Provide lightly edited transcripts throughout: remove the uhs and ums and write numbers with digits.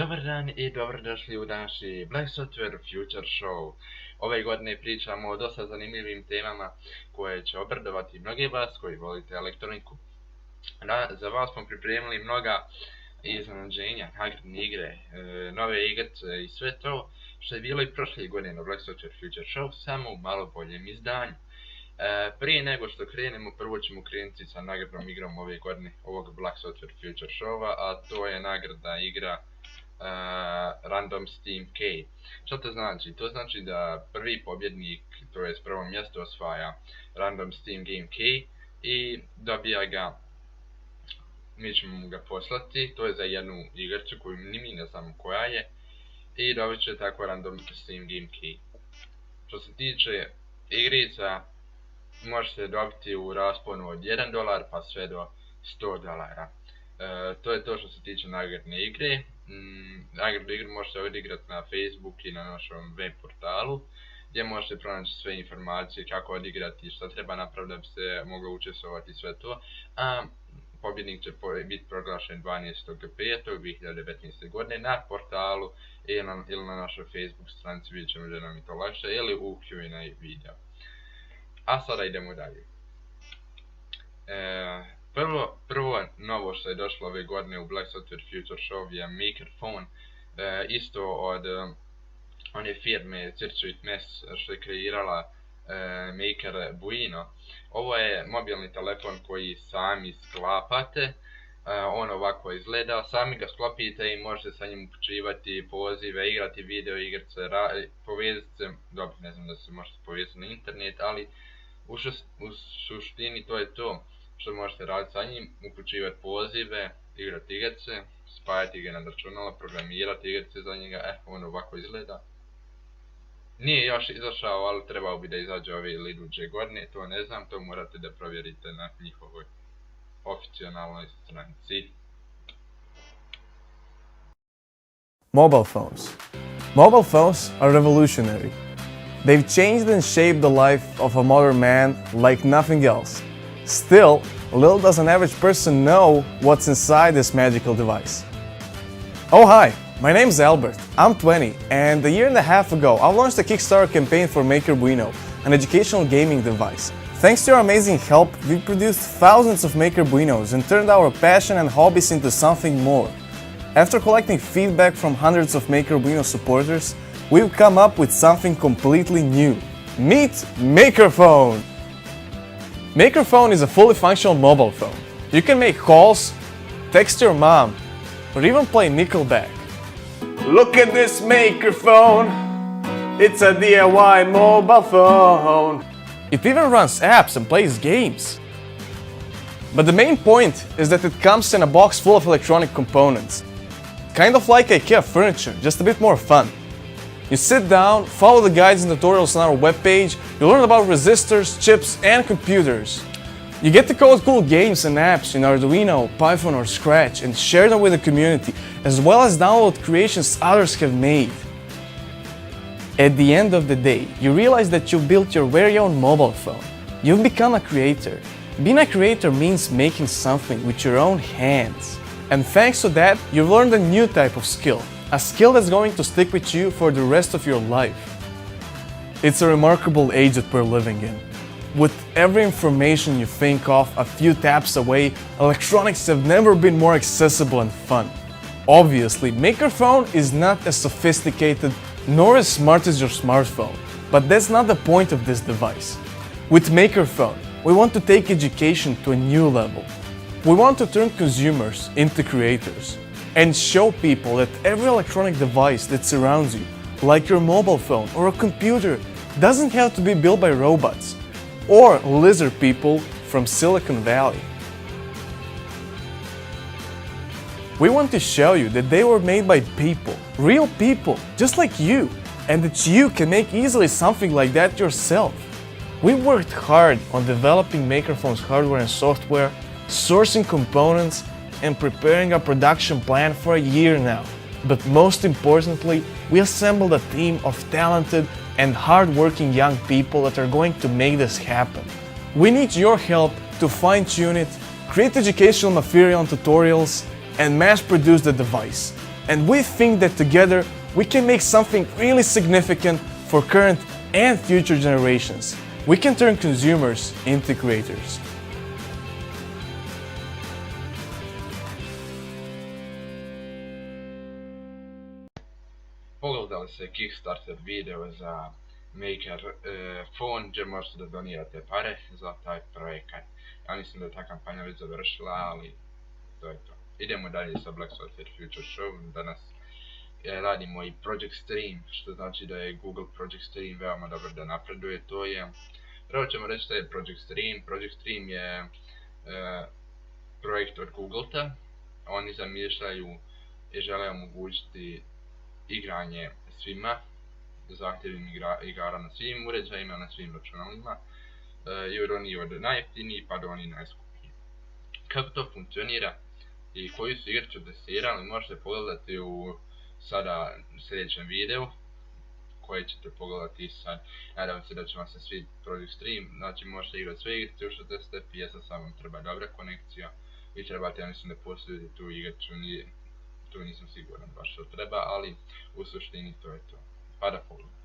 Dobar dan I dobrodošli u današnji Black Software Future Show. Ove godine pričamo o dosta zanimljivim temama koje će obradovati mnoge vas koji volite elektroniku. Za vas smo pripremili mnoga iznenađenja, nagradne igre, nove igrice I sve to što je bilo I prošle godine na Black Software Future Show, samo u malo boljem izdanju. Prije nego što krenemo, prvo ćemo krenuti sa nagradnom igrom ove godine ovog Black Software Future Showa, a to je nagradna igra Random Steam Key. Što to znači? To znači da prvi pobjednik, to je prvo mjesto, osvaja Random Steam Game Key I dobija ga, mi ćemo ga poslati, to je za jednu igraču koju ni mi ne znamo koja je, I dobit će tako Random Steam Game Key. Što se tiče igrica, možete dobiti u rasponu od $1 pa sve do $100. To je to što se tiče nagradne igre. Nagradnu igru možete odigrati na Facebook I na našom web portalu, gdje možete pronaći sve informacije kako odigrati, šta treba napraviti da bi se moglo učestvovati sve to. A pobjednik će biti proglašen 12.5.2019. godine na portalu ili na našoj Facebook stranici, vidjet ćemo da nam je to lakše, ili u Q&A video. A sada idemo dalje. Prvo novo što je došlo ove godine u Black Software Future Show je Makerphone, isto od one firme Circuit Mess što je kreirala Maker Buino. Ovo je mobilni telefon koji sami sklapate, on ovako izgleda, sami ga sklopite I možete sa njim upućivati pozive, igrati video igrice, povezati se, dobro ne znam da se možete povezati na internet, ali u suštini to je to što možete raditi sa njim, upućivati pozive, igrati igrice, spajati ga na računalo, programirati igrice za njega, on ovako izgleda. Nije još izašao, ali trebao bi da izađe ove ili iduće godine, to ne znam, to morate da provjerite na njihovoj oficijalnoj stranici. Mobile phones. Mobile phones are revolutionary. They've changed and shaped the life of a modern man like nothing else. Still, little does an average person know what's inside this magical device. Oh hi, my name's Albert, I'm 20, and a year and a half ago I launched a Kickstarter campaign for Maker Buino, an educational gaming device. Thanks to your amazing help, we've produced thousands of Maker Buinos and turned our passion and hobbies into something more. After collecting feedback from hundreds of Maker Buino supporters, we've come up with something completely new. Meet Makerphone! Makerphone is a fully functional mobile phone. You can make calls, text your mom, or even play Nickelback. Look at this Makerphone! It's a DIY mobile phone! It even runs apps and plays games. But the main point is that it comes in a box full of electronic components. Kind of like IKEA furniture, just a bit more fun. You sit down, follow the guides and tutorials on our webpage, you learn about resistors, chips and computers. You get to code cool games and apps in Arduino, Python or Scratch and share them with the community, as well as download creations others have made. At the end of the day, you realize that you built your very own mobile phone. You've become a creator. Being a creator means making something with your own hands. And thanks to that, you've learned a new type of skill. A skill that's going to stick with you for the rest of your life. It's a remarkable age that we're living in. With every information you think of a few taps away, electronics have never been more accessible and fun. Obviously, Makerphone is not as sophisticated nor as smart as your smartphone, but that's not the point of this device. With Makerphone, we want to take education to a new level. We want to turn consumers into creators and show people that every electronic device that surrounds you, like your mobile phone or a computer, doesn't have to be built by robots or lizard people from Silicon Valley. We want to show you that they were made by people, real people, just like you, and that you can make easily something like that yourself. We worked hard on developing Makerphone's hardware and software, sourcing components, and preparing a production plan for a year now. But most importantly, we assembled a team of talented and hard-working young people that are going to make this happen. We need your help to fine-tune it, create educational material and tutorials, and mass-produce the device. And we think that together we can make something really significant for current and future generations. We can turn consumers into creators. Pogledali ste Kickstarter video za Maker phone gdje možete da donirate pare za taj projekat. Ja mislim da je ta kampanja već završila, ali to je to. Idemo dalje sa Black Software Future Show. Danas radimo i Project Stream, što znači da je Google Project Stream veoma dobro da napreduje. To je, prvo ćemo reći što je Project Stream. Project Stream je projekt od Google-ta. Oni zamišljaju i žele omogućiti igranje svima, zahtjevnim igara na svim uređajima, na svim računalima, jer oni od najjeftiniji pa do oni najskupiji. Kako to funkcionira i koji su igricu testirali možete pogledati u sada sljedećem videu koje ćete pogledati sad. Nadam se da će vam se svidjeti Project Stream, znači možete igrati sve igrice u 60 FPS, samo vam treba dobra konekcija. Vi trebate, ja mislim da posjedujete tu igricu, tu nisam siguran baš što treba, ali u suštini to je to. Pa da pogledam.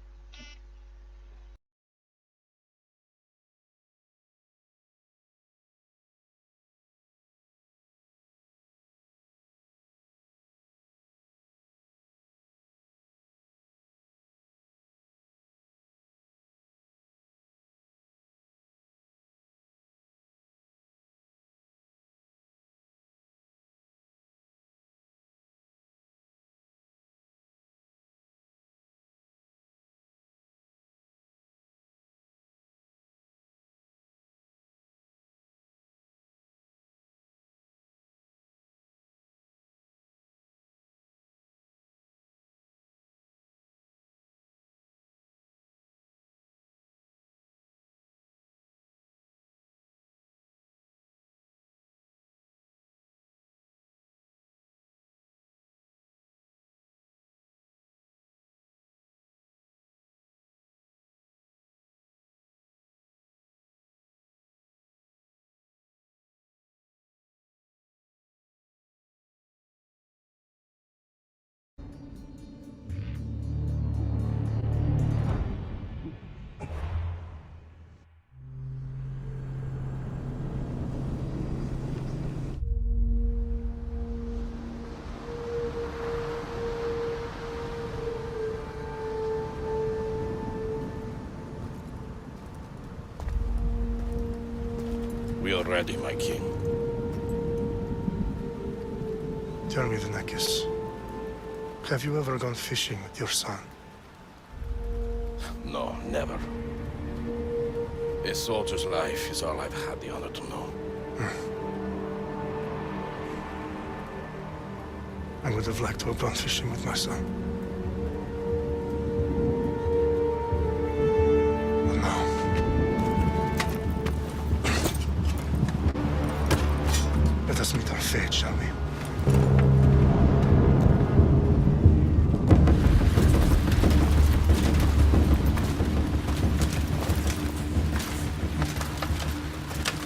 We are ready, my king. Tell me, Venekis, have you ever gone fishing with your son? No, never. A soldier's life is all I've had the honor to know. I would have liked to have gone fishing with my son. But no. Let us meet our fate, shall we?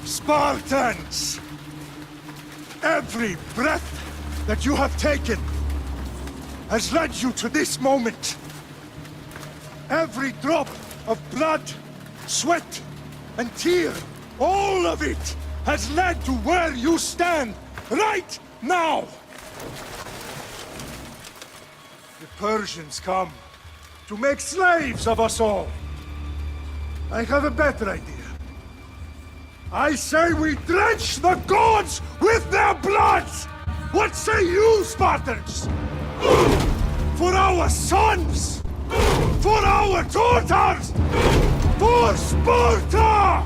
Spartans! Every breath that you have taken has led you to this moment. Every drop of blood, sweat, and tear, all of it has led to where you stand right now. The Persians come to make slaves of us all. I have a better idea. I say we drench the gods with their blood! What say you, Spartans? For our sons! For our daughters! For Sparta!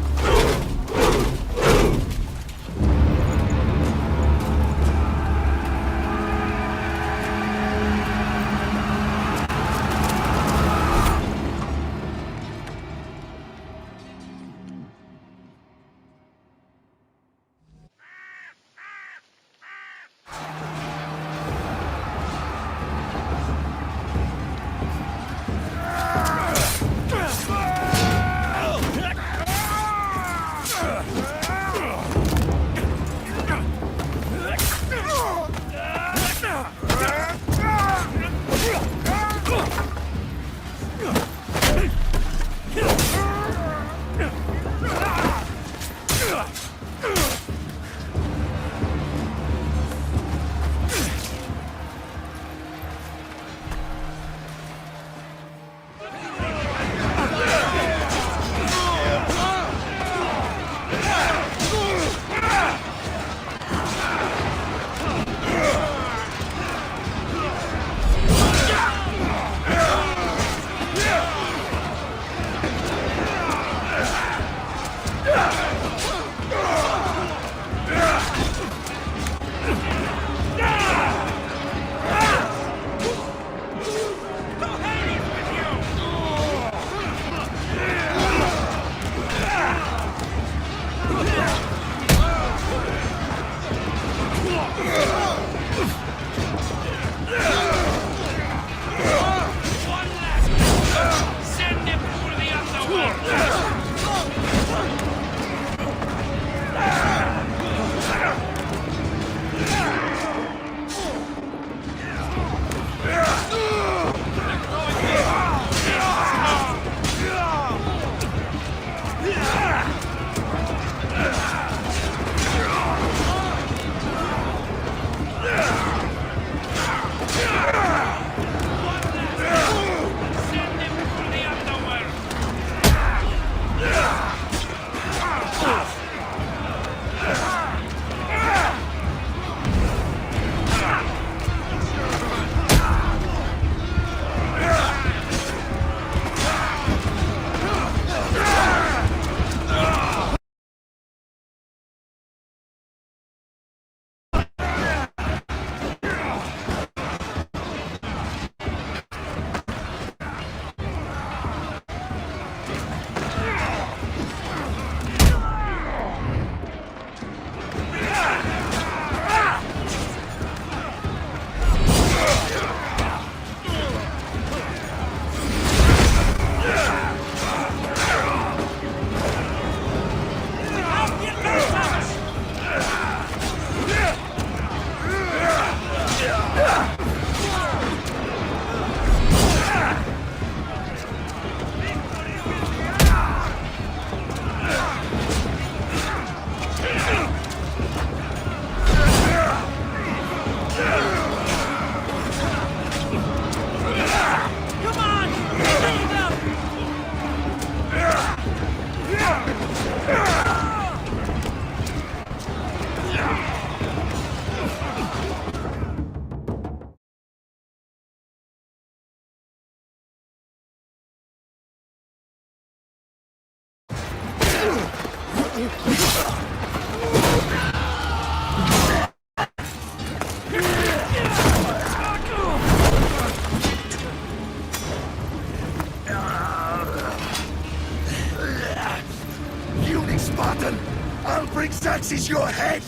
Spartan! I'll bring Xerxes your head!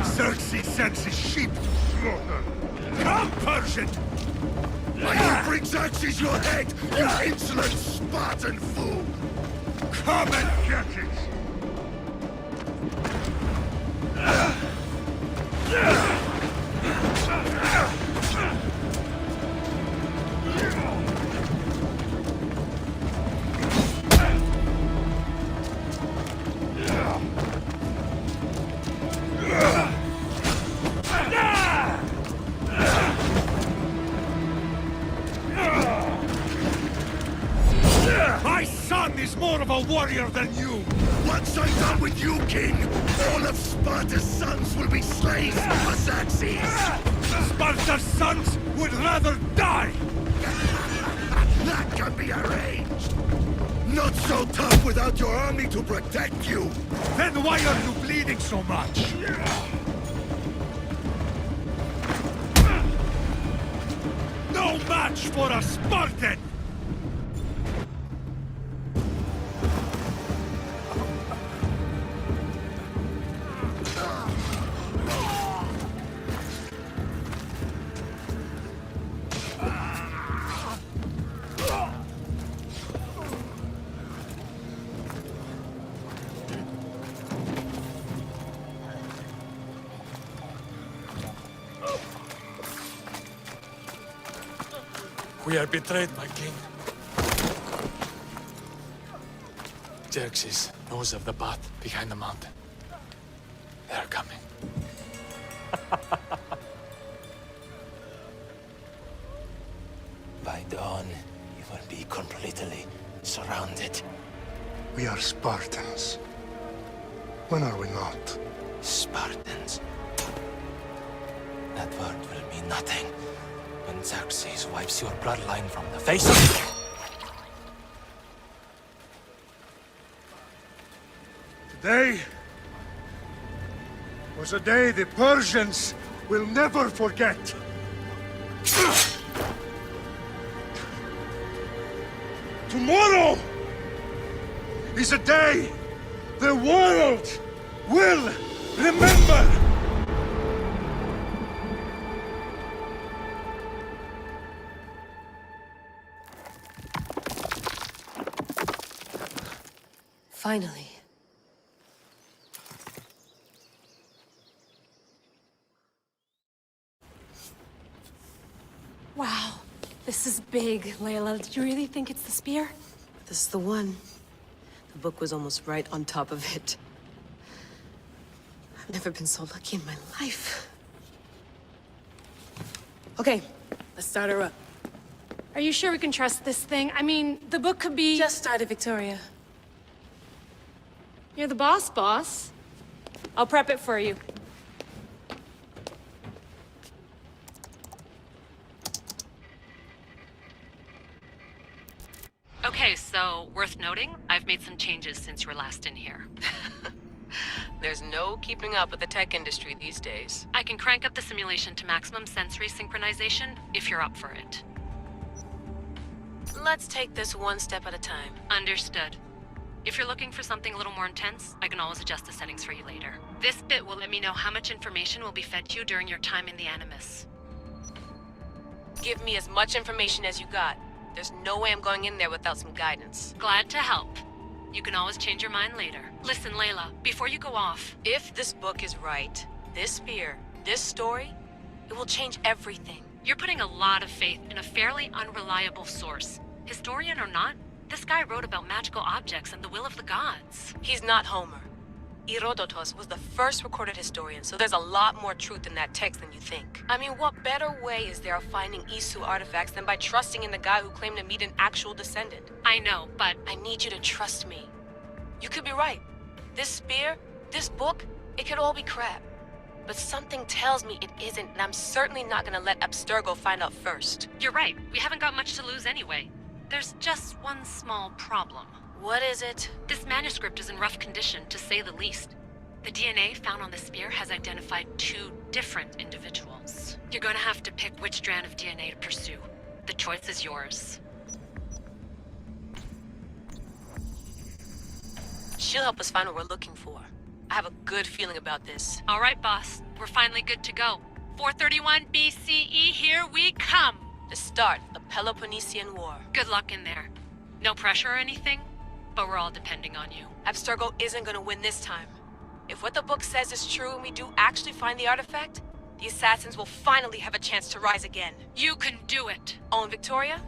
Xerxes sends his sheep to slaughter! Come, Persian! I will bring Xerxes your head, you insolent Spartan fool! Come and get it! My son is more of a warrior than you! Once I'm done with you, King, all of Sparta's sons will be slaves for Xerxes! Sparta's sons would rather die! That can be arranged! Not so tough without your army to protect you! Then why are you bleeding so much? No match for a Spartan! We are betrayed, my king. Xerxes knows of the path behind the mountain. They are coming. By dawn, you will be completely surrounded. We are Spartans. When are we not? Spartans. That word will mean nothing when Xerxes wipes your bloodline from the face of it. Today was a day the Persians will never forget. Tomorrow is a day the world will remember. Finally. Wow, this is big, Layla. Did you really think it's the spear? This is the one. The book was almost right on top of it. I've never been so lucky in my life. Okay, let's start her up. Are you sure we can trust this thing? I mean, the book could be... Just started, Victoria. You're the boss. I'll prep it for you. Okay, so worth noting, I've made some changes since you were last in here. There's no keeping up with the tech industry these days. I can crank up the simulation to maximum sensory synchronization if you're up for it. Let's take this one step at a time. Understood. If you're looking for something a little more intense, I can always adjust the settings for you later. This bit will let me know how much information will be fed to you during your time in the Animus. Give me as much information as you got. There's no way I'm going in there without some guidance. Glad to help. You can always change your mind later. Listen, Layla, before you go off... If this book is right, this spear, this story, it will change everything. You're putting a lot of faith in a fairly unreliable source. Historian or not, this guy wrote about magical objects and the will of the gods. He's not Homer. Herodotus was the first recorded historian, so there's a lot more truth in that text than you think. I mean, what better way is there of finding Isu artifacts than by trusting in the guy who claimed to meet an actual descendant? I know, but... I need you to trust me. You could be right. This spear, this book, it could all be crap. But something tells me it isn't, and I'm certainly not gonna let Abstergo find out first. You're right. We haven't got much to lose anyway. There's just one small problem. What is it? This manuscript is in rough condition, to say the least. The DNA found on the spear has identified 2 different individuals. You're going to have to pick which strand of DNA to pursue. The choice is yours. She'll help us find what we're looking for. I have a good feeling about this. All right, boss. We're finally good to go. 431 BCE, here we come! The start of the Peloponnesian War. Good luck in there. No pressure or anything, but we're all depending on you. Abstergo isn't gonna win this time. If what the book says is true and we do actually find the artifact, the assassins will finally have a chance to rise again. You can do it! Oh, and Victoria?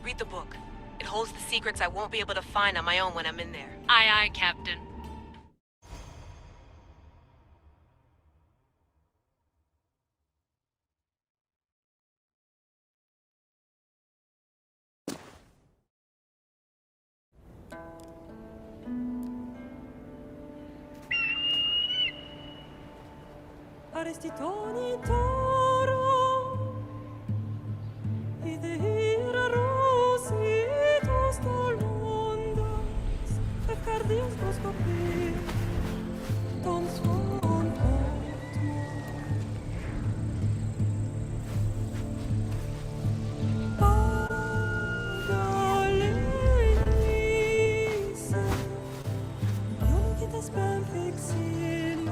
Read the book. It holds the secrets I won't be able to find on my own when I'm in there. Aye, aye, Captain. Arrestitoni toro, idehira rositos dolondas, cardios dos copir, ton son potmo. Pagalenise, yon kitas ben fixilion.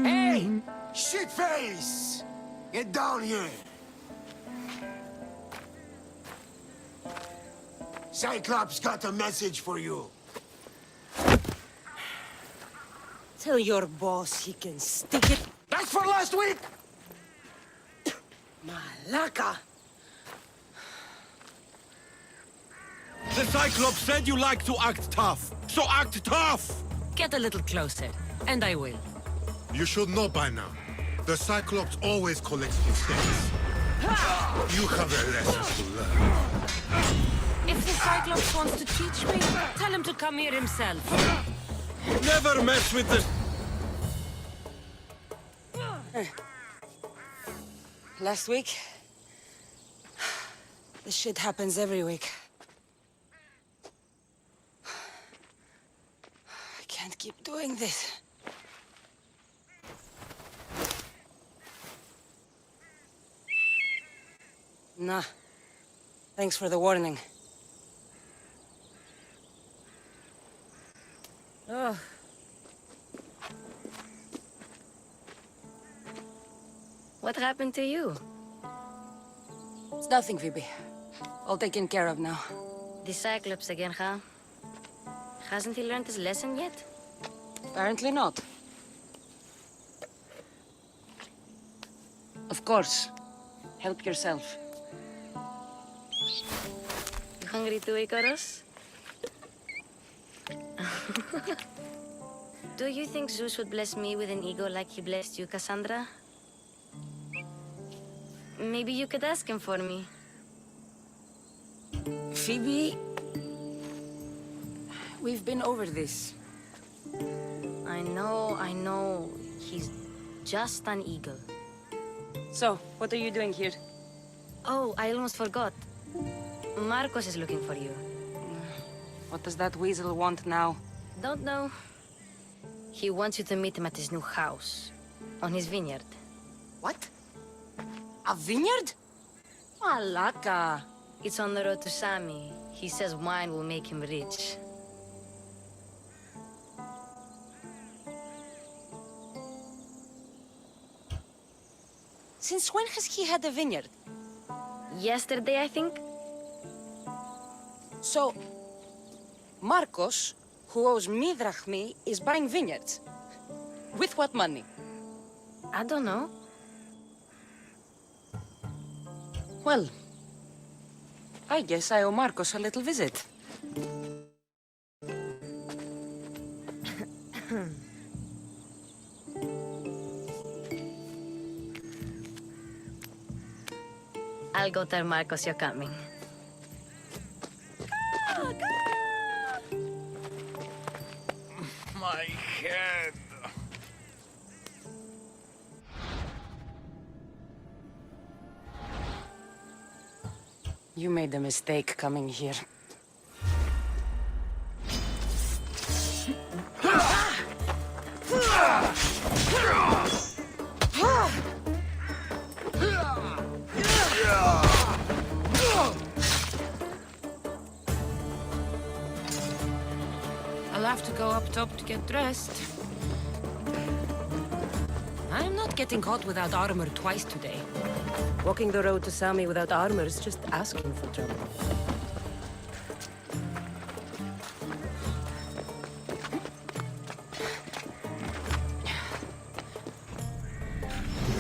Hey! Shitface! Get down here! Cyclops got a message for you. Tell your boss he can stick it. That's for last week! Malaka! The Cyclops said you like to act tough, so act tough! Get a little closer, and I will. You should know by now. The Cyclops always collects mistakes. You have a lesson to learn. If the Cyclops wants to teach me, tell him to come here himself. Never mess with the... Last week? This shit happens every week. I can't keep doing this. Nah. Thanks for the warning. Oh. What happened to you? It's nothing, Phoebe. All taken care of now. The Cyclops again, huh? Hasn't he learned his lesson yet? Apparently not. Of course. Help yourself. You hungry too, Icarus? Do you think Zeus would bless me with an ego like he blessed you, Cassandra? Maybe you could ask him for me. Phoebe... We've been over this. I know. He's just an eagle. So, what are you doing here? Oh, I almost forgot. Marcos is looking for you. What does that weasel want now? Don't know. He wants you to meet him at his new house. On his vineyard. What? A vineyard? Malaka. It's on the road to Sami. He says wine will make him rich. Since when has he had a vineyard? Yesterday, I think. So, Marcos, who owes me drachmi, is buying vineyards. With what money? I don't know. Well, I guess I owe Marcos a little visit. I'll go tell Marcos you're coming. My head. You made a mistake coming here. I'll have to go up top to get dressed. I'm not getting caught without armor twice today. Walking the road to Sami without armor is just asking for trouble.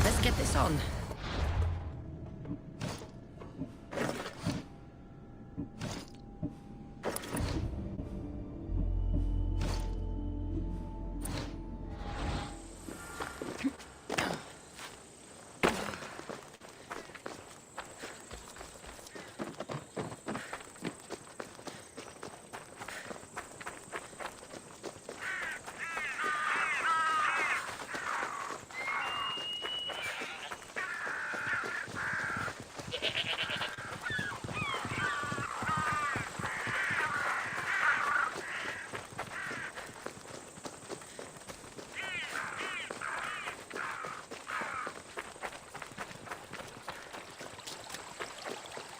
Let's get this on.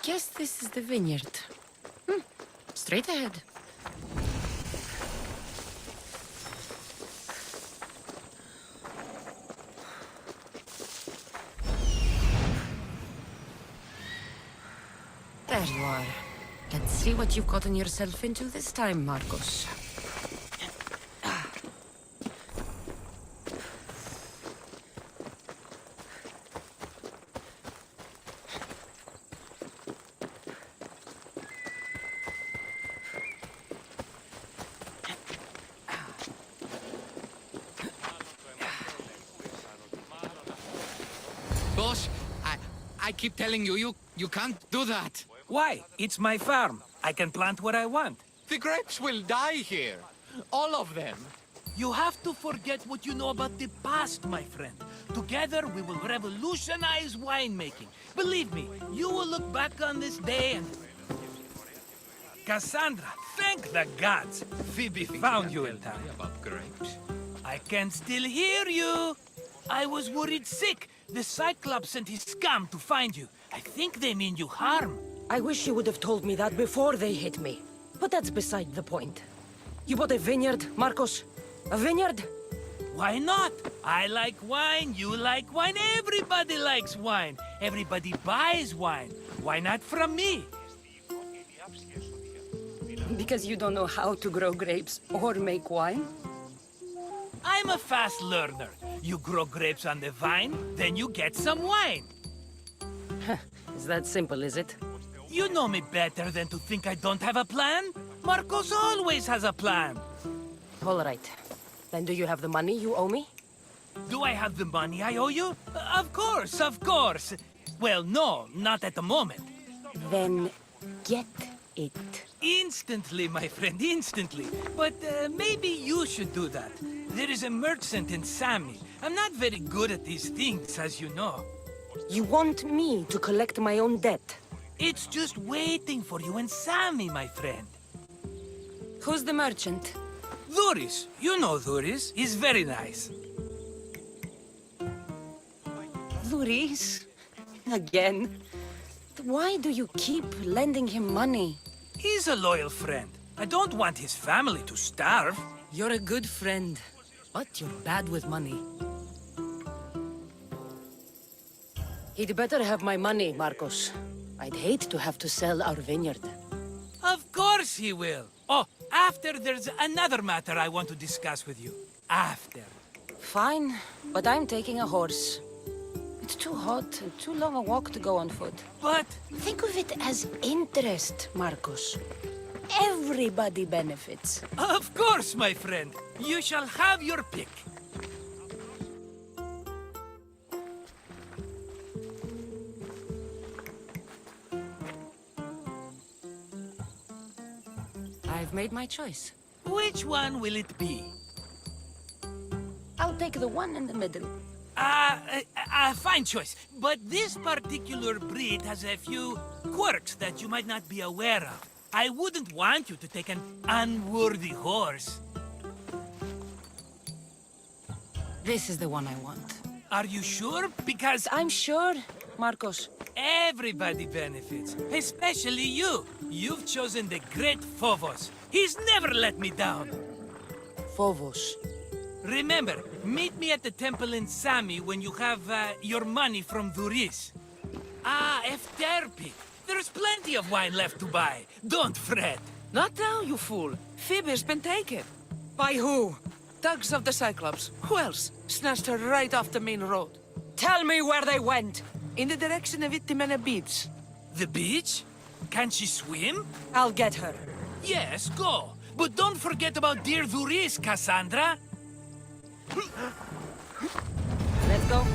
Guess this is the vineyard. Straight ahead. There you are. Let's see what you've gotten yourself into this time, Marcos. Boss, I keep telling you can't do that. Why? It's my farm. I can plant what I want. The grapes will die here. All of them. You have to forget what you know about the past, my friend. Together, we will revolutionize winemaking. Believe me, you will look back on this day and... Cassandra, thank the gods! Phoebe found you in time. About grapes? I can still hear you! I was worried sick. The Cyclops sent his scum to find you. I think they mean you harm. I wish you would have told me that before they hit me. But that's beside the point. You bought a vineyard, Marcos? A vineyard? Why not? I like wine, you like wine, everybody likes wine. Everybody buys wine. Why not from me? Because you don't know how to grow grapes or make wine? I'm a fast learner. You grow grapes on the vine, then you get some wine. Is that simple, is it? You know me better than to think I don't have a plan. Marcos always has a plan. All right. Then do you have the money you owe me? Do I have the money I owe you? Of course, of course. Well, no, not at the moment. Then get it. Instantly, my friend, instantly. But maybe you should do that. There is a merchant in Sami. I'm not very good at these things, as you know. You want me to collect my own debt? It's just waiting for you in Sami, my friend. Who's the merchant? Duris. You know Duris. He's very nice. Duris? Again? Why do you keep lending him money? He's a loyal friend. I don't want his family to starve. You're a good friend, but you're bad with money. He'd better have my money, Marcos. I'd hate to have to sell our vineyard. Of course he will. Oh, after there's another matter I want to discuss with you. After. Fine, but I'm taking a horse. It's too hot and too long a walk to go on foot. But... think of it as interest, Marcos. Everybody benefits. Of course, my friend. You shall have your pick. I've made my choice. Which one will it be? I'll take the one in the middle. Fine choice. But this particular breed has a few quirks that you might not be aware of. I wouldn't want you to take an unworthy horse. This is the one I want. Are you sure? Because... I'm sure, Marcos. Everybody benefits, especially you. You've chosen the great Phobos. He's never let me down. Phobos. Remember, meet me at the temple in Sami when you have your money from Duris. Ah, Efterpi. There's plenty of wine left to buy. Don't fret. Not now, you fool. Phoebe's been taken. By who? Thugs of the Cyclops. Who else? Snatched her right off the main road. Tell me where they went. In the direction of Itimena Beach. The beach? Can she swim? I'll get her. Yes, go. But don't forget about dear Duris, Cassandra. Let's go.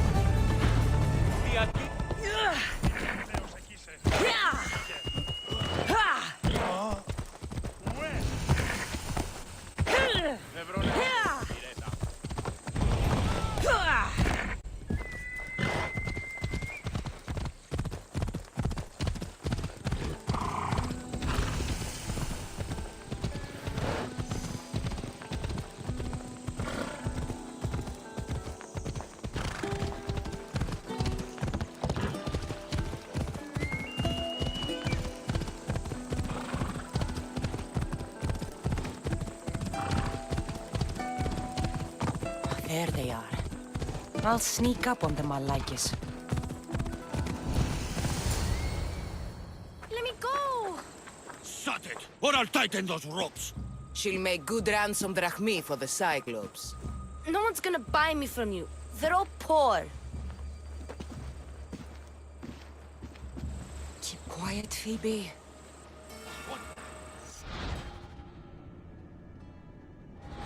There they are. I'll sneak up on them, Malakis. Let me go! Shut it, or I'll tighten those ropes. She'll make good ransom drachmi for the Cyclops. No one's gonna buy me from you. They're all poor. Keep quiet, Phoebe.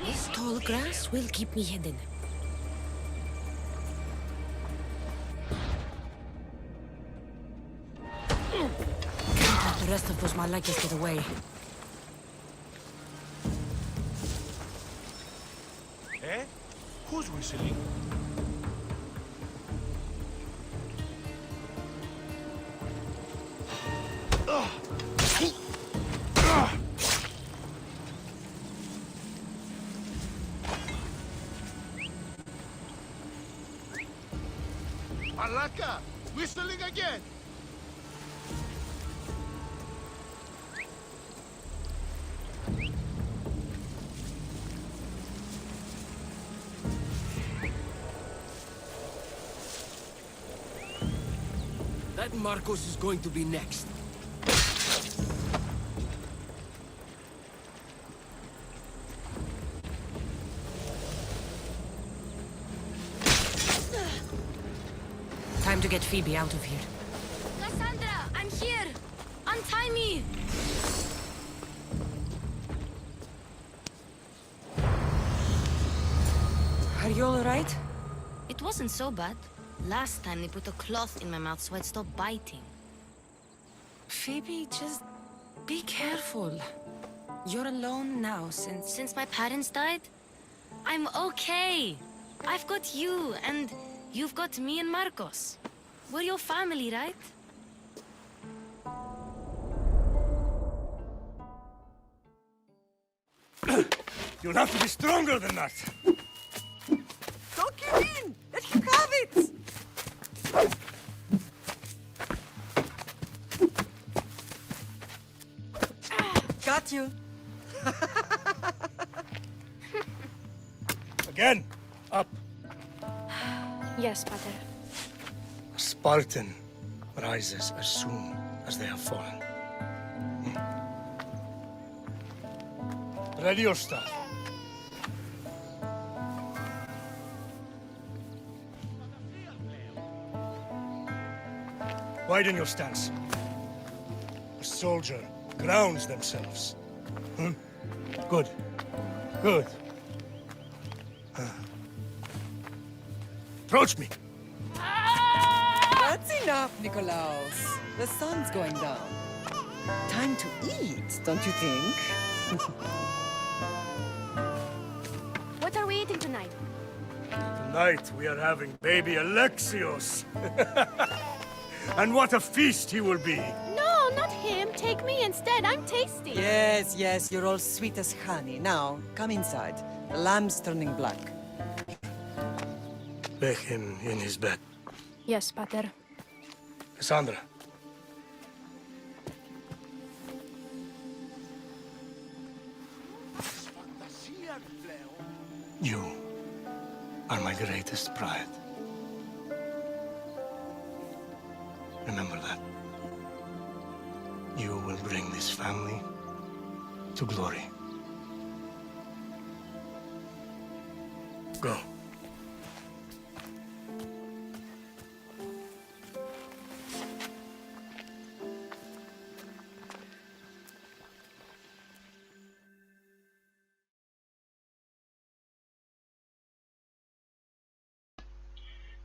This tall grass will keep me hidden. Can't let the rest of those Malakis get away. Who's whistling? Malaka! Whistling again! That Marcos is going to be next. Time to get Phoebe out of here. Cassandra, I'm here! Untie me! Are you alright? It wasn't so bad. Last time they put a cloth in my mouth so I'd stop biting. Phoebe, just be careful. You're alone now Since my parents died? I'm okay. I've got you, and you've got me and Marcos. We're your family, right? You'll have to be stronger than that. Don't give in! Let him have it! Got you. Again, up. Yes, Pater. A Spartan rises as soon as they have fallen. Ready your staff. Widen your stance. A soldier grounds themselves. Good. Good. Approach me. That's enough, Nikolaos. The sun's going down. Time to eat, don't you think? What are we eating tonight? Tonight we are having baby Alexios. And what a feast he will be. No, not him. Take me instead. I'm tasty. Yes, yes, you're all sweet as honey. Now, come inside. The lamb's turning black. Lay him in his bed. Yes, Pater. Cassandra. You are my greatest pride. Remember that. You will bring this family to glory. Go.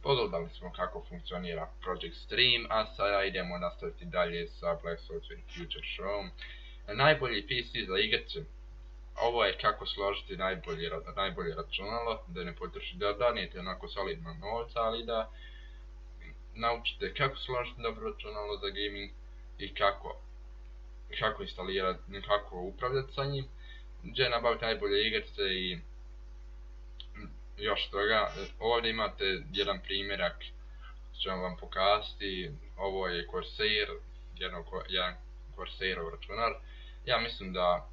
Pogledali smo kako funkcionira Project Stream, a sada idemo nastaviti dalje sa Black Software Future Showom. Najbolji PC za igrice. Ovo je kako složiti najbolje računalo, da ne potrošite, da danijete onako solidno novca, ali da naučite kako složiti dobro računalo za gaming i kako instalirati, kako upravljati sa njim, gdje nabaviti najbolje igrice i još toga. Ovdje imate jedan primjerak, ću vam pokazati. Ovo je Corsair, jedan Corsairov računar. Ja mislim da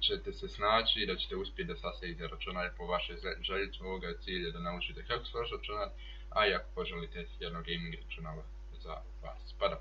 ćete se snaći i da ćete uspjeti da sastavite računar po vašoj želji. Ovoga je cilj da naučite kako složiti računar, a i ako poželite jedno gaming računalo za vas. Pa da.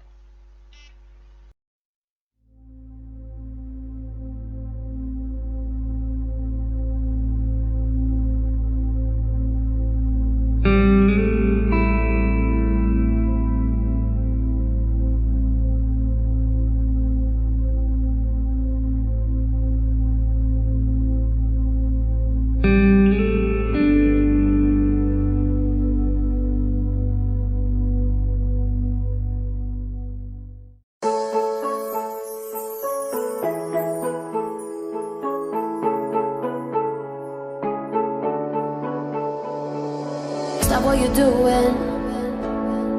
Stop what you're doing.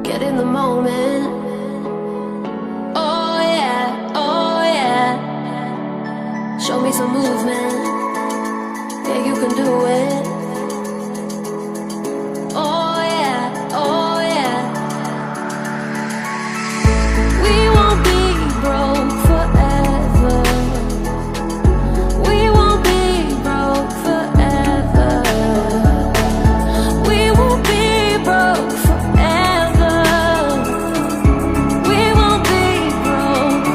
Get in the moment. Oh yeah, oh yeah. Show me some movement. Yeah, you can do it. Oh yeah, oh yeah. We won't be broke forever. We won't be broke forever. We won't be broke forever. We won't be broke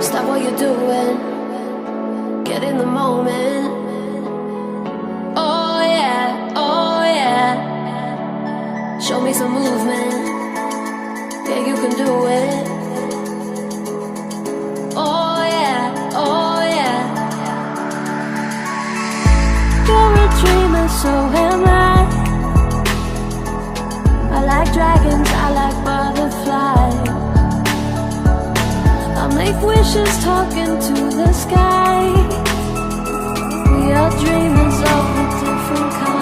Stop what you're doing. Get in the moment. Oh yeah, oh yeah. Show me some movement. Yeah, you can do it. Oh yeah, oh yeah. You're a dreamer, so am I. I like dragons, I like butterflies. I make wishes talking to the sky. We are dreamers of a different kind.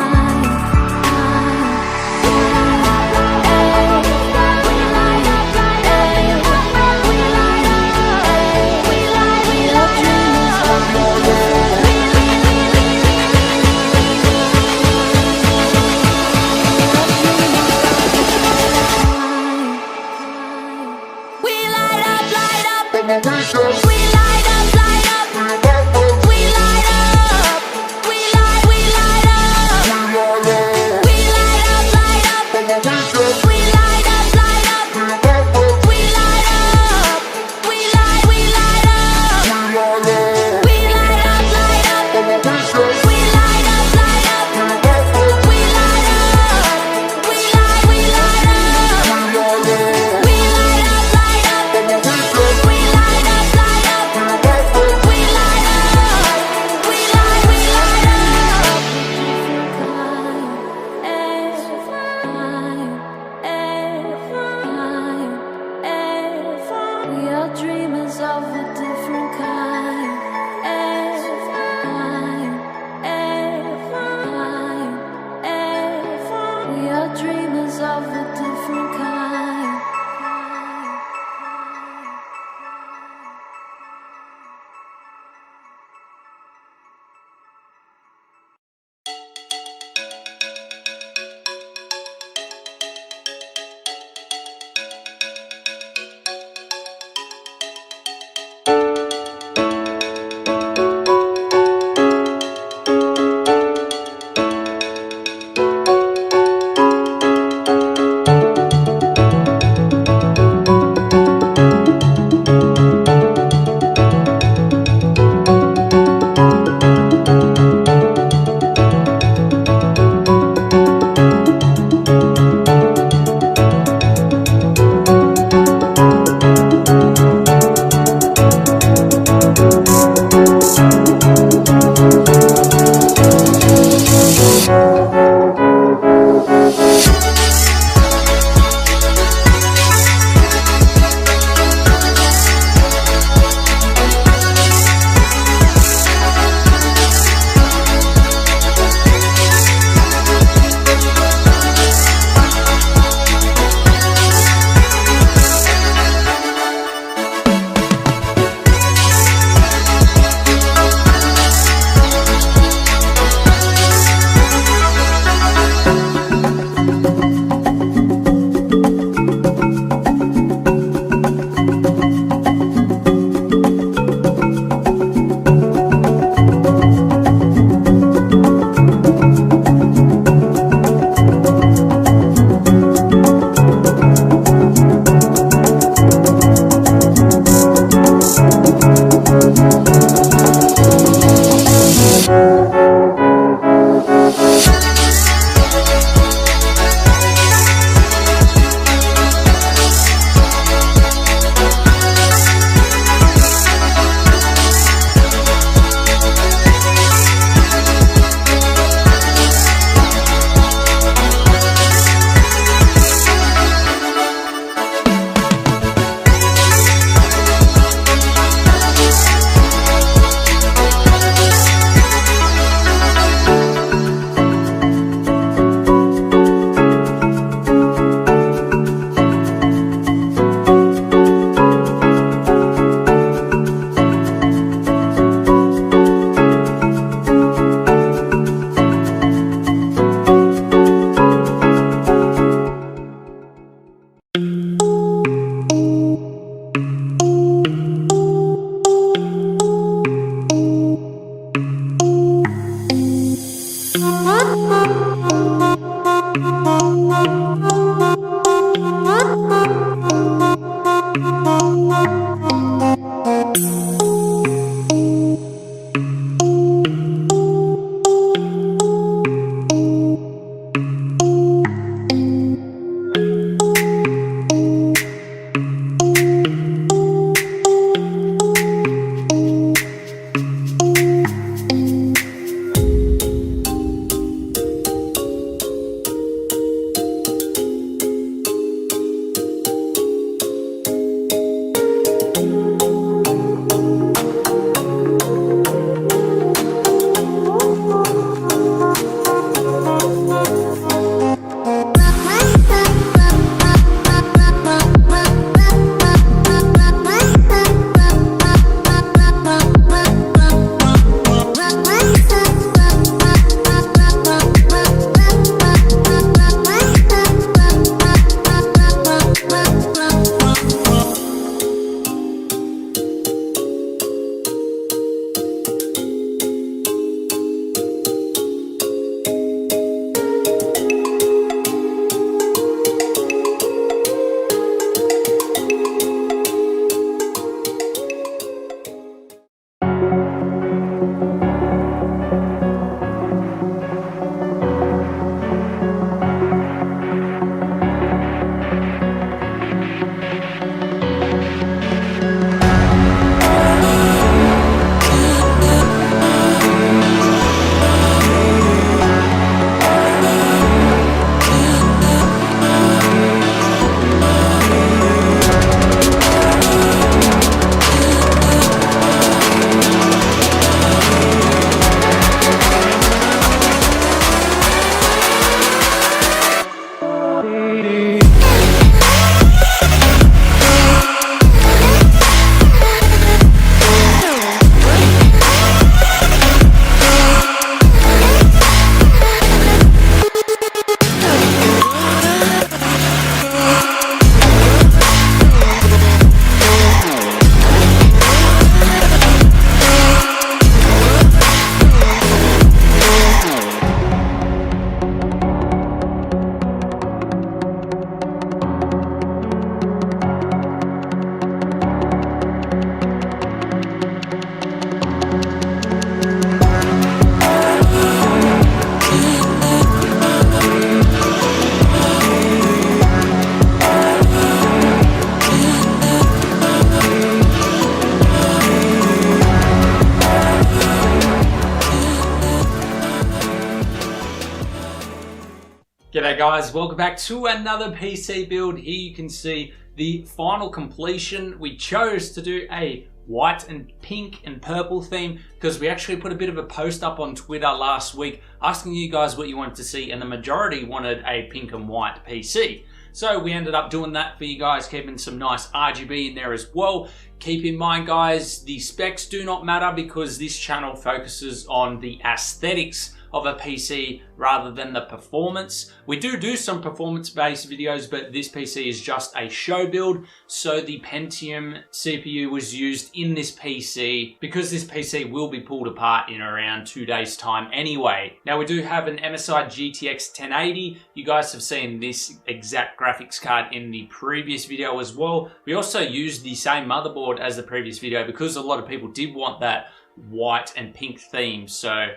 G'day guys, welcome back to another PC build. Here you can see the final completion. We chose to do a white and pink and purple theme because we actually put a bit of a post up on Twitter last week asking you guys what you wanted to see, and the majority wanted a pink and white PC. So we ended up doing that for you guys, keeping some nice RGB in there as well. Keep in mind guys, the specs do not matter because this channel focuses on the aesthetics of a PC rather than the performance. We do some performance-based videos, but this PC is just a show build, so the Pentium CPU was used in this PC because this PC will be pulled apart in around 2 days time anyway. Now we do have an MSI GTX 1080. You guys have seen this exact graphics card in the previous video as well. We also used the same motherboard as the previous video because a lot of people did want that white and pink theme, so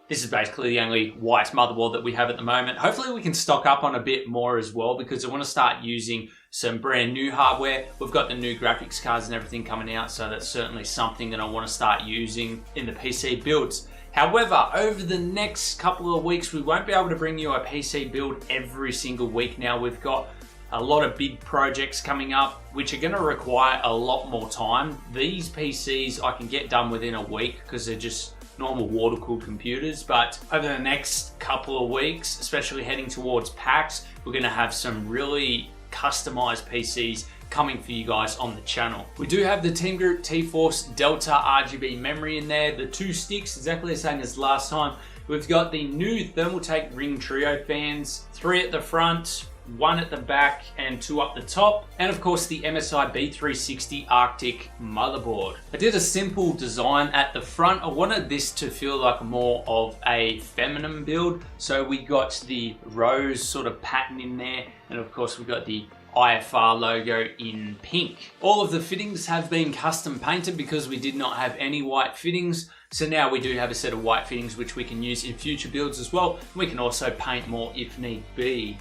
this is basically the only white motherboard that we have at the moment. Hopefully we can stock up on a bit more as well because I want to start using some brand new hardware. We've got the new graphics cards and everything coming out, so that's certainly something that I want to start using in the PC builds. However, over the next couple of weeks, we won't be able to bring you a PC build every single week now. We've got a lot of big projects coming up, which are going to require a lot more time. These PCs I can get done within a week because they're just normal water-cooled computers, but over the next couple of weeks, especially heading towards PAX, we're going to have some really customized PCs coming for you guys on the channel. We do have the Team Group T-Force Delta RGB memory in there, the 2 sticks, exactly the same as last time. We've got the new Thermaltake Ring Trio fans, 3 at the front, one at the back and two up the top, and of course the MSI B360 Arctic motherboard. I did a simple design at the front. I wanted this to feel like more of a feminine build, so we got the rose sort of pattern in there, and of course we got the IFR logo in pink. All of the fittings have been custom painted because we did not have any white fittings. So now we do have a set of white fittings which we can use in future builds as well. We can also paint more if need be.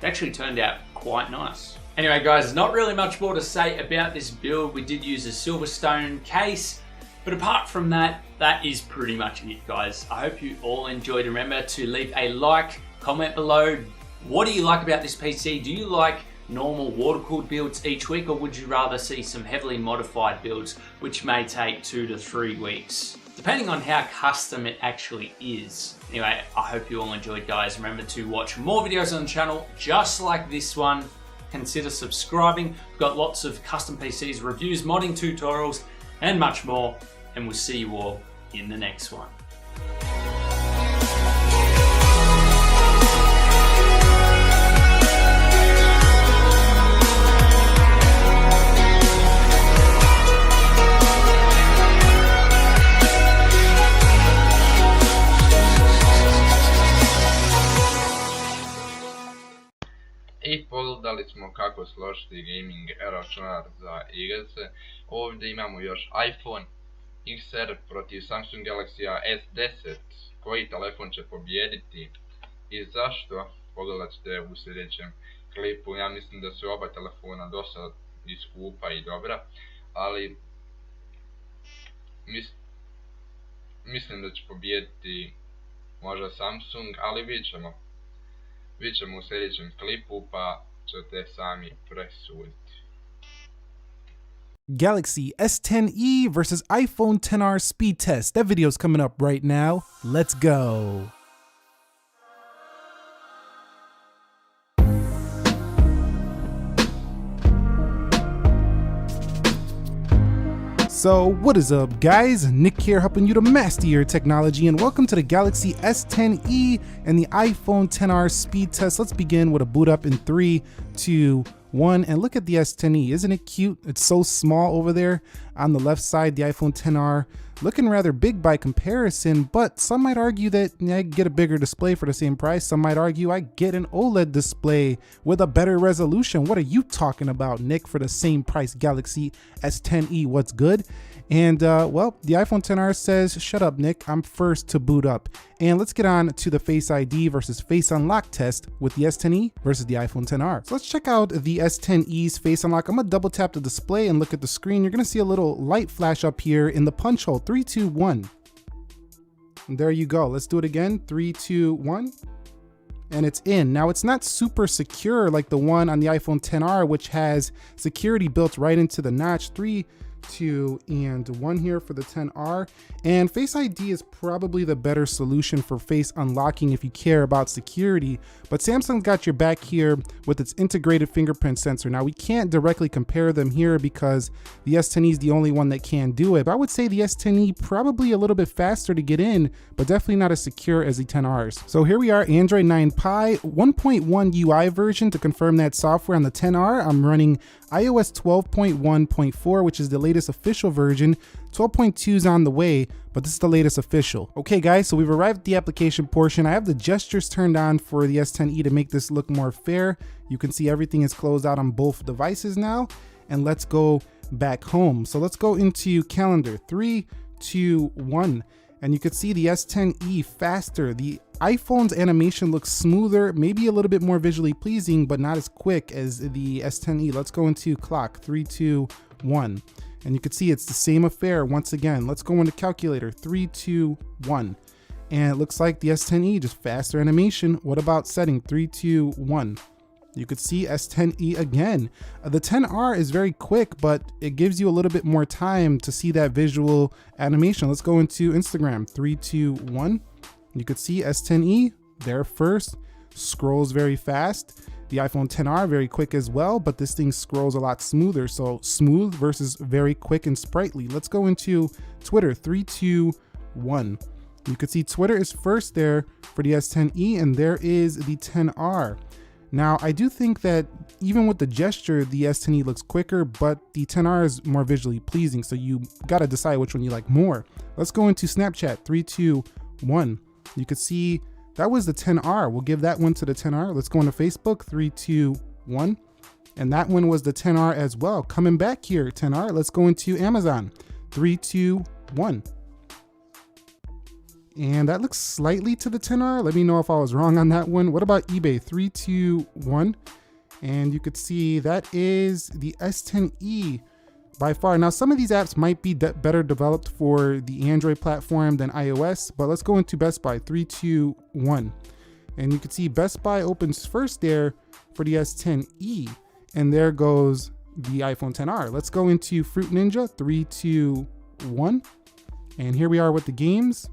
It actually turned out quite nice. Anyway guys, not really much more to say about this build. We did use a Silverstone case, but apart from that, that is pretty much it guys. I hope you all enjoyed. Remember to leave a like, comment below. What do you like about this PC? Do you like normal water-cooled builds each week, or would you rather see some heavily modified builds which may take 2 to 3 weeks? Depending on how custom it actually is. Anyway, I hope you all enjoyed guys. Remember to watch more videos on the channel just like this one. Consider subscribing. We've got lots of custom PCs, reviews, modding tutorials, and much more. And we'll see you all in the next one. I pogledali smo kako složiti gaming računar za igrice. Ovdje imamo još iPhone XR protiv Samsung Galaxy S10. Koji telefon će pobijediti i zašto? Pogledat ćete u sljedećem klipu. Ja mislim da su oba telefona dosta i skupa i dobra, ali mislim da će pobijediti možda Samsung, ali vidjet ćemo u sljedećem klipu pa ćete sami presuditi. Galaxy S10e versus iPhone XR speed test. That video's coming up right now. Let's go. So what is up guys, Nick here helping you to master your technology, and welcome to the Galaxy S10e and the iPhone XR speed test. Let's begin with a boot up in 3, 2, 1, and look at the S10e. Isn't it cute? It's so small over there on the left side. The iPhone XR looking rather big by comparison, but some might argue that I get a bigger display for the same price. Some might argue I get an OLED display with a better resolution. What are you talking about, Nick? For the same price, Galaxy S10e, what's good? And well, the iPhone XR says, shut up, Nick, I'm first to boot up. And let's get on to the Face ID versus Face Unlock test with the S10e versus the iPhone XR. So let's check out the S10e's Face Unlock. I'm gonna double tap the display and look at the screen. You're gonna see a little light flash up here in the punch hole. 3, 2, 1. And there you go. Let's do it again. 3, 2, 1. And it's in. Now it's not super secure like the one on the iPhone XR, which has security built right into the notch. 3, 2, and 1 here for the XR. And Face ID is probably the better solution for face unlocking if you care about security, but Samsung's got your back here with its integrated fingerprint sensor. Now we can't directly compare them here because the S10e is the only one that can do it, but I would say the S10e probably a little bit faster to get in, but definitely not as secure as the XRs. So here we are, Android 9 Pie 1.1 UI version. To confirm that software on the XR, I'm running iOS 12.1.4, which is the latest official version. 12.2 is on the way, but this is the latest official. Okay guys, so we've arrived at the application portion. I have the gestures turned on for the S10e to make this look more fair. You can see everything is closed out on both devices now. And let's go back home. So let's go into calendar. 3, 2, 1. And you can see the S10e faster. The iPhone's animation looks smoother, maybe a little bit more visually pleasing, but not as quick as the S10e. Let's go into clock. 3, 2, 1. And you can see it's the same affair once again. Let's go into calculator. 3, 2, 1. And it looks like the S10e, just faster animation. What about setting? 3, 2, 1. You could see S10e again. The XR is very quick, but it gives you a little bit more time to see that visual animation. Let's go into Instagram. 3, 2, 1. You could see S10e there first, scrolls very fast. The iPhone XR very quick as well, but this thing scrolls a lot smoother. So smooth versus very quick and sprightly. Let's go into Twitter. 3, 2, 1. You could see Twitter is first there for the S10e, and there is the XR. Now, I do think that even with the gesture, the S10e looks quicker, but the 10R is more visually pleasing, so you gotta decide which one you like more. Let's go into Snapchat, 3, 2, 1. You could see that was the 10R. We'll give that one to the 10R. Let's go into Facebook, 3, 2, 1. And that one was the 10R as well. Coming back here, 10R. Let's go into Amazon, 3, 2, 1. And that looks slightly to the 10R. Let me know if I was wrong on that one. What about eBay? 3, 2, 1. And you could see that is the S10e by far. Now, some of these apps might be better developed for the Android platform than iOS, but let's go into Best Buy, 3, 2, 1. And you can see Best Buy opens first there for the S10e. And there goes the iPhone 10R. Let's go into Fruit Ninja, 3, 2, 1. And here we are with the games.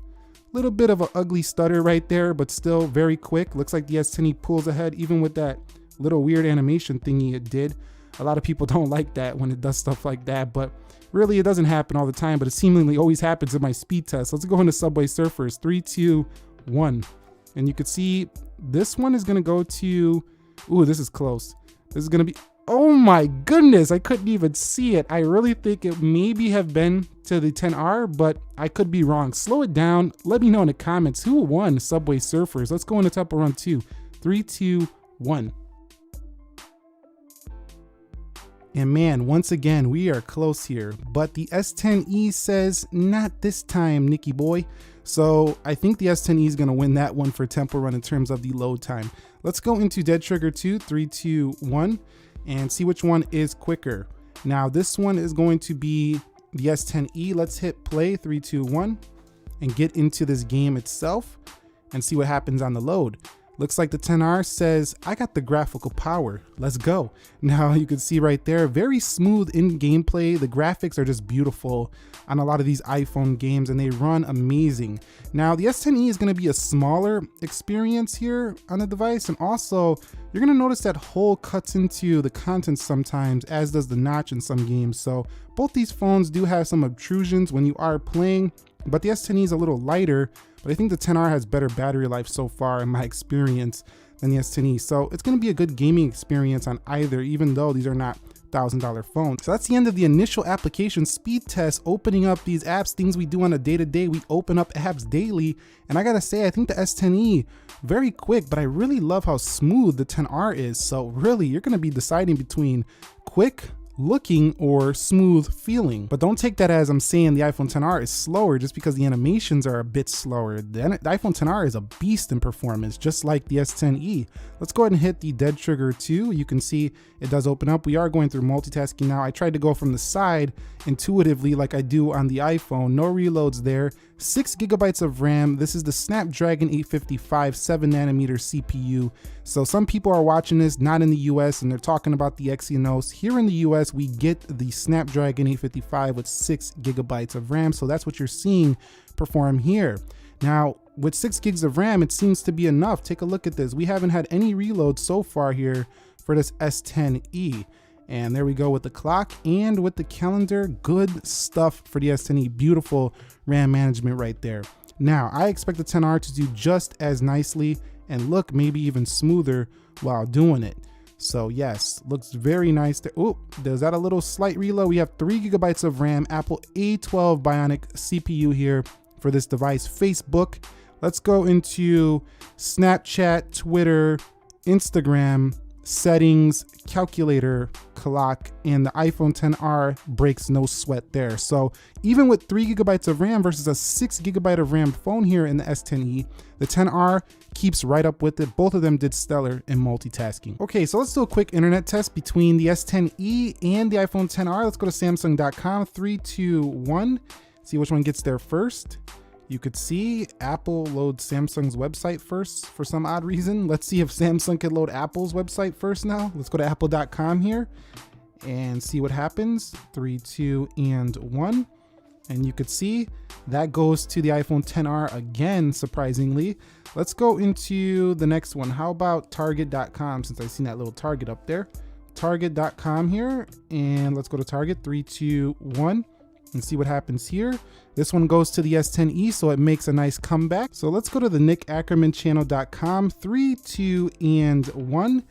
Little bit of an ugly stutter right there, but still very quick. Looks like the S10e pulls ahead even with that little weird animation thingy it did. A lot of people don't like that when it does stuff like that, but really it doesn't happen all the time, but it seemingly always happens in my speed test. Let's go into Subway Surfers, 3, 2, 1. And you can see this one is gonna go to, ooh, this is close. This is gonna be, oh my goodness, I couldn't even see it. I really think it maybe have been to the 10R, but I could be wrong. Slow it down. Let me know in the comments who won Subway Surfers. Let's go into Temple Run 2. 3, 2, 1. And man, once again, we are close here, but the S10e says not this time, Nicky boy. So I think the S10e is gonna win that one for Temple Run in terms of the load time. Let's go into Dead Trigger 2, 3, 2, 1. And see which one is quicker. Now this one is going to be the S10e. Let's hit play, 3, 2, 1, and get into this game itself and see what happens on the load. Looks like the 10R says, I got the graphical power, let's go. Now you can see right there, very smooth in gameplay. The graphics are just beautiful on a lot of these iPhone games and they run amazing. Now the S10e is gonna be a smaller experience here on the device, and also you're gonna notice that hole cuts into the content sometimes, as does the notch in some games. So both these phones do have some obtrusions when you are playing, but the S10e is a little lighter, but I think the 10R has better battery life so far in my experience than the S10e. So it's gonna be a good gaming experience on either, even though these are not $1,000 phones. So that's the end of the initial application speed test, opening up these apps, things we do on a day-to-day. We open up apps daily, and I gotta say, I think the S10e, very quick, but I really love how smooth the 10R is. So really, you're gonna be deciding between quick looking or smooth feeling. But don't take that as I'm saying the iPhone 10R is slower just because the animations are a bit slower. The iPhone 10R is a beast in performance, just like the S10e. Let's go ahead and hit the Dead Trigger 2. You can see it does open up. We are going through multitasking now. I tried to go from the side intuitively like I do on the iPhone. No reloads there. 6 GB of RAM. This is the Snapdragon 855 7nm CPU. So some people are watching this not in the US and they're talking about the Exynos. Here in the US, we get the Snapdragon 855 with 6 GB of RAM. So that's what you're seeing perform here. Now, with 6 gigs of RAM, it seems to be enough. Take a look at this. We haven't had any reloads so far here for this S10e. And there we go with the clock and with the calendar. Good stuff for the S10e. Beautiful RAM management right there. Now, I expect the 10R to do just as nicely and look maybe even smoother while doing it. So yes, looks very nice there. Oh, there's that a little slight reload. We have 3 GB of RAM, Apple A12 Bionic CPU here for this device. Facebook. Let's go into Snapchat, Twitter, Instagram, settings, calculator, clock, and the iPhone 10R breaks no sweat there. So even with 3 GB of RAM versus a 6 GB of RAM phone here in the S10e, the 10R keeps right up with it. Both of them did stellar in multitasking. Okay, so let's do a quick internet test between the S10e and the iPhone 10R. Let's go to Samsung.com, 3, 2, 1. See which one gets there first. You could see Apple loads Samsung's website first for some odd reason. Let's see if Samsung can load Apple's website first now. Let's go to apple.com here and see what happens. 3, 2, and 1. And you could see that goes to the iPhone 10R again, surprisingly. Let's go into the next one. How about Target.com, since I've seen that little Target up there. Target.com here, and let's go to Target, 3, 2, 1. And see what happens here. This one goes to the S10e, so it makes a nice comeback. So let's go to the nickackermanchannel.com, 3, 2, and 1.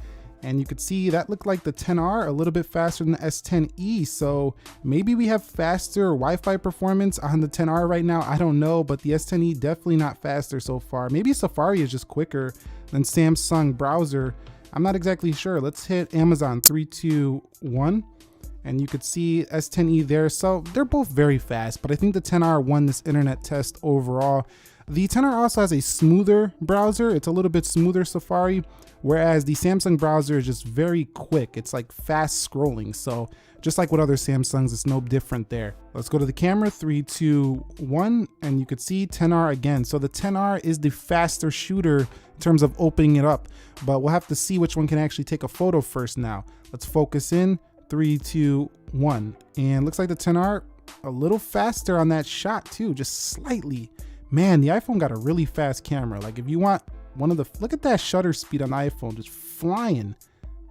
And you could see that looked like the 10R a little bit faster than the S10e. So maybe we have faster Wi-Fi performance on the 10R right now. I don't know, but the S10e definitely not faster so far. Maybe Safari is just quicker than Samsung browser. I'm not exactly sure. Let's hit Amazon 3, 2, 1. And you could see S10e there. So they're both very fast, but I think the 10R won this internet test overall. The 10R also has a smoother browser. It's a little bit smoother Safari, whereas the Samsung browser is just very quick. It's like fast scrolling. So just like with other Samsungs, it's no different there. Let's go to the camera, 3, 2, 1, and you could see 10R again. So the 10R is the faster shooter in terms of opening it up, but we'll have to see which one can actually take a photo first now. Let's focus in, 3, 2, 1. And looks like the 10R a little faster on that shot too, just slightly. Man, the iPhone got a really fast camera. Like if you want one of the, look at that shutter speed on the iPhone, just flying.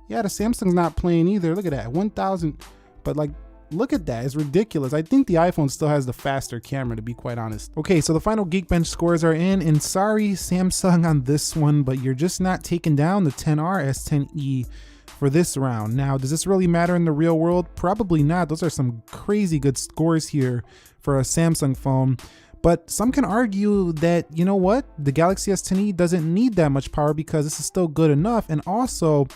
Yeah, the Samsung's not playing either. Look at that, 1000, but like, look at that, it's ridiculous. I think the iPhone still has the faster camera, to be quite honest. Okay, so the final Geekbench scores are in, and sorry Samsung on this one, but you're just not taking down the 10R S10e for this round. Now, does this really matter in the real world? Probably not. Those are some crazy good scores here for a Samsung phone. But some can argue that, you know what, the Galaxy S10e doesn't need that much power because this is still good enough. And also,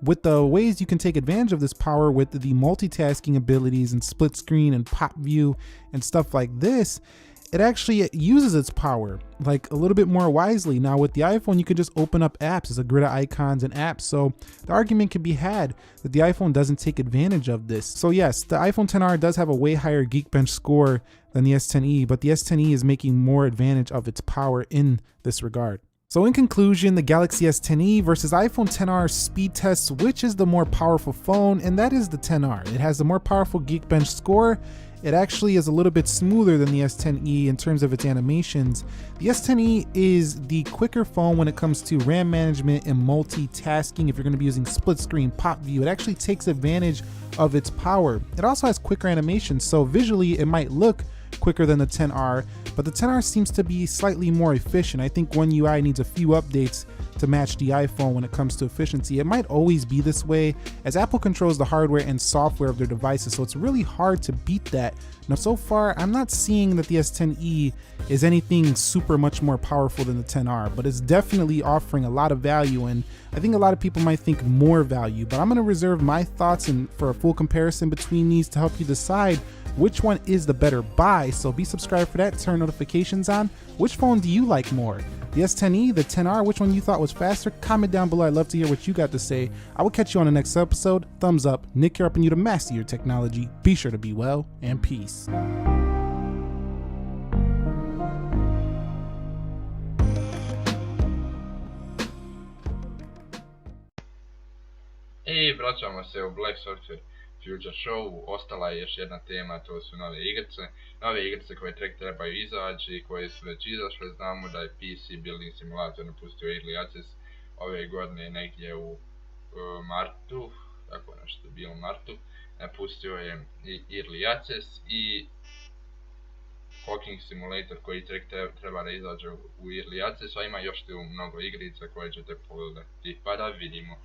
with the ways you can take advantage of this power with the multitasking abilities and split screen and pop view and stuff like this, it actually uses its power like a little bit more wisely. Now with the iPhone, you could just open up apps. There's a grid of icons and apps. So the argument could be had that the iPhone doesn't take advantage of this. So yes, the iPhone XR does have a way higher Geekbench score than the S10e, but the S10e is making more advantage of its power in this regard. So in conclusion, the Galaxy S10e versus iPhone XR speed tests which is the more powerful phone, and that is the XR. It has the more powerful Geekbench score. It actually is a little bit smoother than the S10e in terms of its animations. The S10e is the quicker phone when it comes to RAM management and multitasking. If you're going to be using split screen, pop view, it actually takes advantage of its power. It also has quicker animations, so visually it might look quicker than the XR, but the XR seems to be slightly more efficient. I think One UI needs a few updates to match the iPhone when it comes to efficiency. It might always be this way as Apple controls the hardware and software of their devices, so it's really hard to beat that. Now so far, I'm not seeing that the S10e is anything super much more powerful than the XR, but it's definitely offering a lot of value, and I think a lot of people might think more value, but I'm going to reserve my thoughts and for a full comparison between these to help you decide which one is the better buy. So be subscribed for that, turn notifications on. Which phone do you like more? The S10e, the XR, which one you thought was faster? Comment down below, I'd love to hear what you got to say. I will catch you on the next episode. Thumbs up. Nick here, helping you to master your technology. Be sure to be well, and peace. I vraćamo se u Black Software Future Show. Ostala je još jedna tema, to su nove igrice. Nove igrice koje tek trebaju izaći, koje su već izašle. Znamo da je PC Building Simulator napustio Early Access ove godine negdje u martu, tako nešto je bilo u martu. Napustio je Early Access i Walking Simulator koji tek treba da izađe u Early Access, a ima još tu mnogo igrica koje ćete pogledati, pa da vidimo.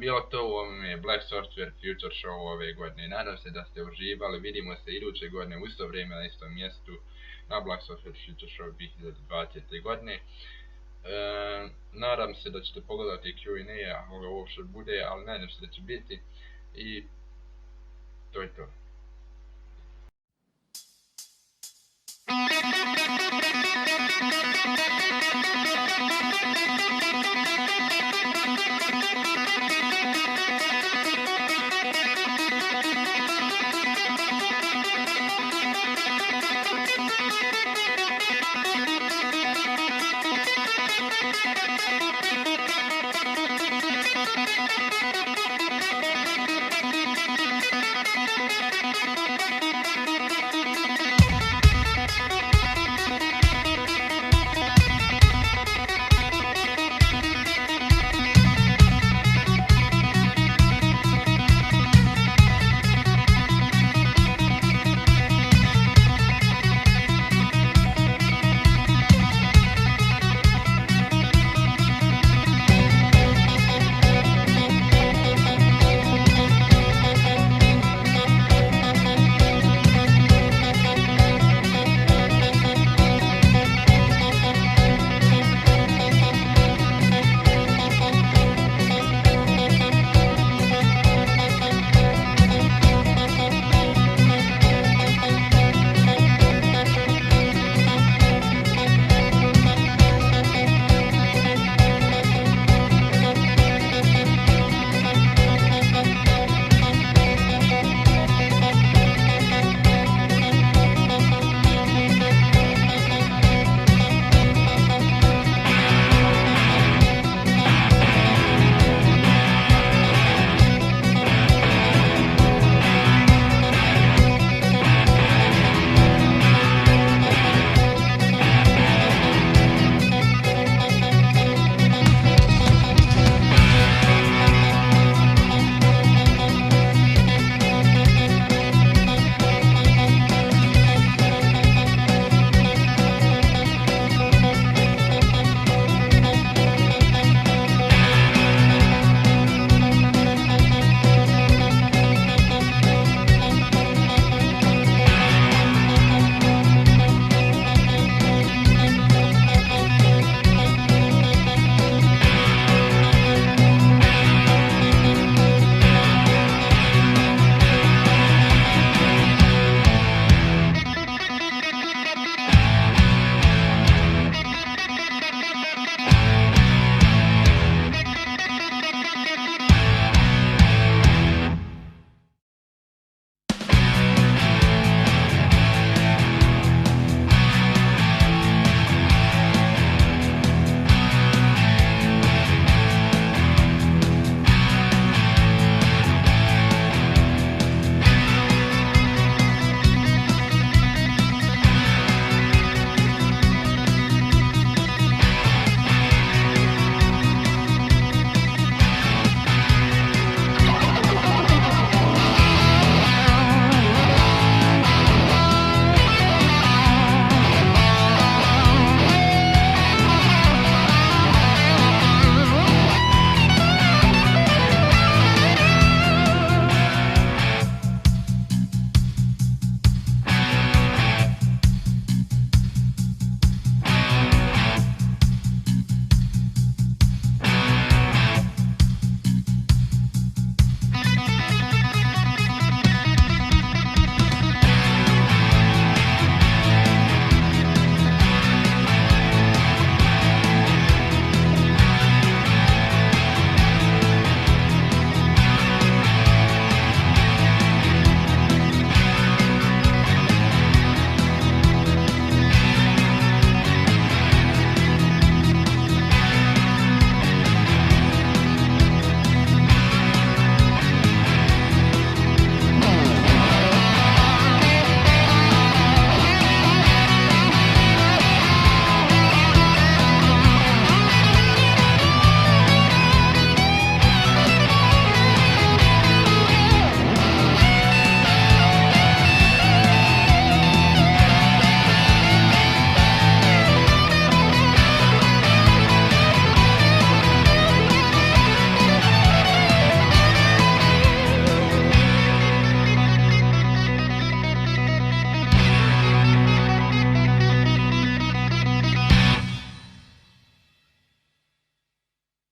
bilo to u ovome Black Software Future Show ove godine. Nadam se da ste uživali, vidimo se iduće godine u isto vrijeme na istom mjestu na Black Software Future Show 2020. godine. Nadam se da ćete pogledati Q&A ako ovo što bude, ali nadam se da će biti i to je to.